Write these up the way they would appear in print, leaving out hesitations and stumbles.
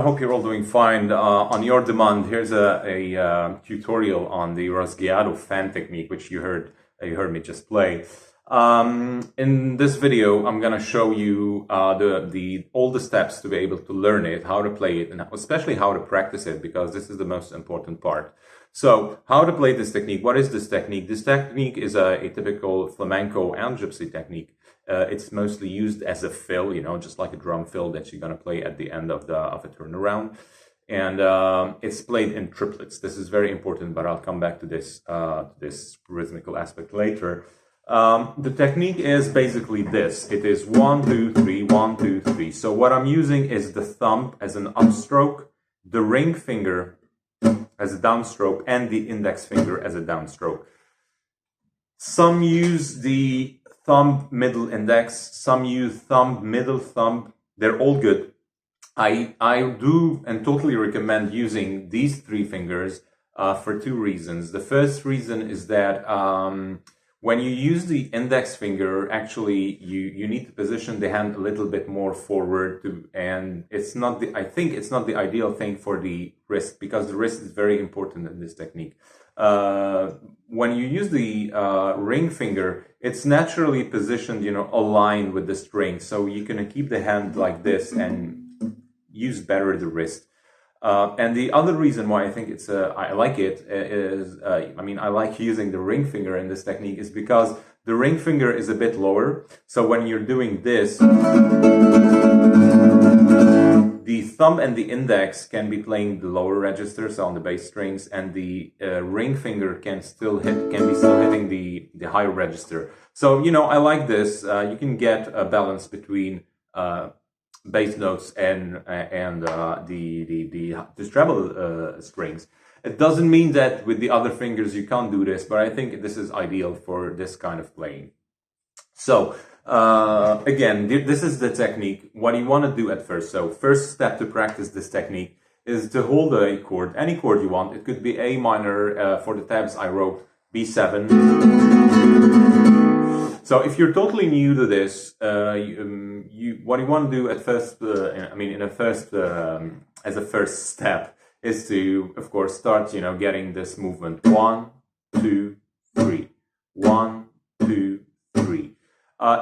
hope you're all doing fine. On your demand, here's a tutorial on the Rasgueado fan technique, which you heard me just play. In this video, I'm gonna show you all the steps to be able to learn it, how to play it, and especially how to practice it, because this is the most important part. So, how to play this technique? What is this technique? This technique is a typical flamenco and gypsy technique. It's mostly used as a fill, just like a drum fill that you're gonna play at the end of a turnaround. And it's played in triplets. This is very important, but I'll come back to this rhythmical aspect later. The technique is basically this. It is 1, 2, 3, 1, 2, 3. So what I'm using is the thumb as an upstroke, the ring finger as a downstroke, and the index finger as a downstroke. Some use the thumb, middle, index. Some use thumb, middle, thumb. They're all good. I do and totally recommend using these three fingers for two reasons. The first reason is that when you use the index finger, actually you need to position the hand a little bit more forward and I think it's not the ideal thing for the wrist, because the wrist is very important in this technique. When you use the ring finger, it's naturally positioned, aligned with the string, so you can keep the hand like this and use better the wrist. And the other reason why I think I like it is, I like using the ring finger in this technique is because the ring finger is a bit lower. So when you're doing this, the thumb and the index can be playing the lower registers on the bass strings, and the ring finger can be still hitting the higher register. So, I like this. You can get a balance between bass notes and the treble strings. It doesn't mean that with the other fingers you can't do this, but I think this is ideal for this kind of playing. So again, this is the technique. What you want to do at first. So first step to practice this technique is to hold a chord, any chord you want. It could be A minor. For the tabs I wrote B7. So if you're totally new to this, what you want to do at first, as a first step, is to, of course, start, getting this movement. 1, 2, 3. 1, 2, 3.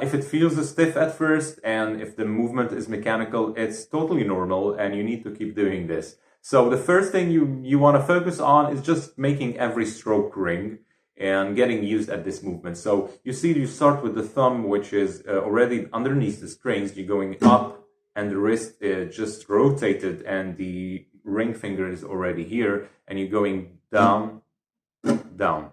If it feels stiff at first, and if the movement is mechanical, it's totally normal, and you need to keep doing this. So the first thing you want to focus on is just making every stroke ring and getting used at this movement. So you start with the thumb, which is already underneath the strings. You're going up, and the wrist is just rotated, and the ring finger is already here, and you're going down, down.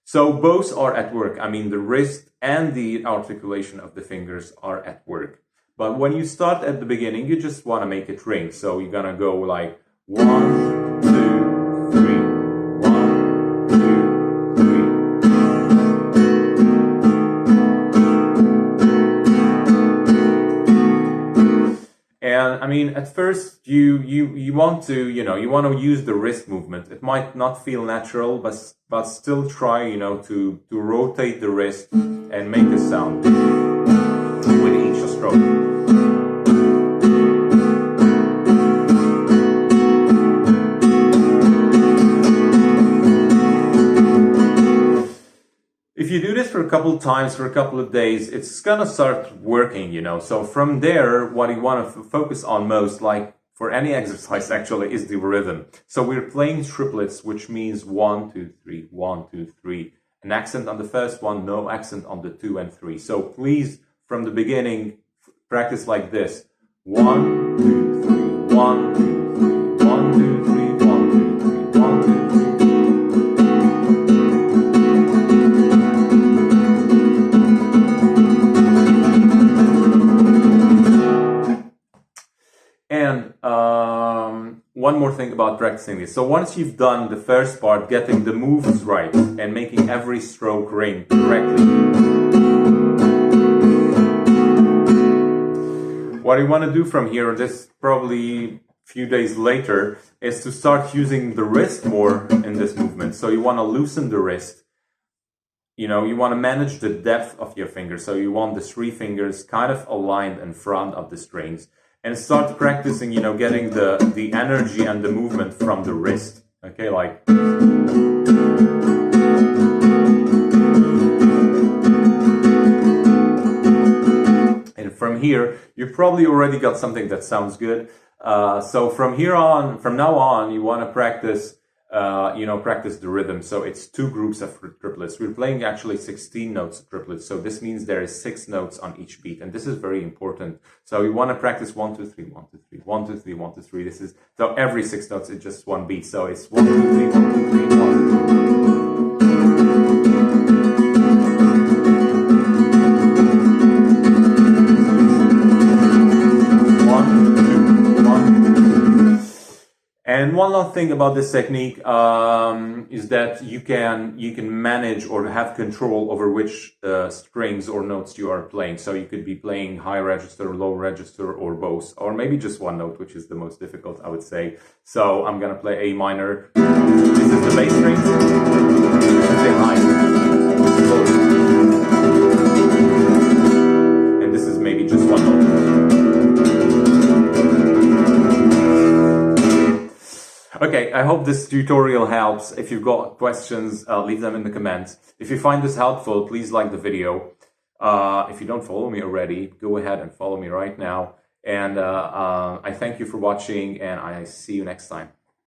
So both are at work. The wrist and the articulation of the fingers are at work. But when you start at the beginning, you just want to make it ring. So you're gonna go like 1, 2, 3. 1, 2, 3. And at first you want to use the wrist movement. It might not feel natural, but still try to rotate the wrist and make a sound with each stroke. If you do this for a couple of times, for a couple of days, it's gonna start working, So from there, what you want to focus on most, like for any exercise actually, is the rhythm. So we're playing triplets, which means 1, 2, 3, 1, 2, 3. An accent on the first one, no accent on the 2 and 3. So please, from the beginning, practice like this. 1, 2, 3, 1, 2, 3, 1, 2, 3, 1, 2, 3, 1, 2, 3. And one more thing about practicing this. So once you've done the first part, getting the moves right and making every stroke ring correctly, what you want to do from here, this probably a few days later, is to start using the wrist more in this movement. So you want to loosen the wrist. You want to manage the depth of your fingers. So you want the three fingers kind of aligned in front of the strings. and start practicing, you know, getting the energy and the movement from the wrist. Okay, like. And from here, you probably already got something that sounds good. So from now on, you want to practice, practice the rhythm. So it's 2 groups of triplets. We're playing actually 16 notes of triplets. So this means there is 6 notes on each beat, and this is very important. So we want to practice 1, 2, 3, 1, 2, 3, 1, 2, 3, 1, 2, 3. This is so every 6 notes is just 1 beat. So it's 1, 2, 3, 1, 2, 3, 1, 2, 3. And one last thing about this technique is that you can manage or have control over which strings or notes you are playing. So you could be playing high register, low register, or both, or maybe just one note, which is the most difficult, I would say. So I'm gonna play A minor. This is the bass string. Say high. And this is maybe just one note. Okay, I hope this tutorial helps. If you've got questions, leave them in the comments. If you find this helpful, please like the video. If you don't follow me already, go ahead and follow me right now. And I thank you for watching, and I see you next time.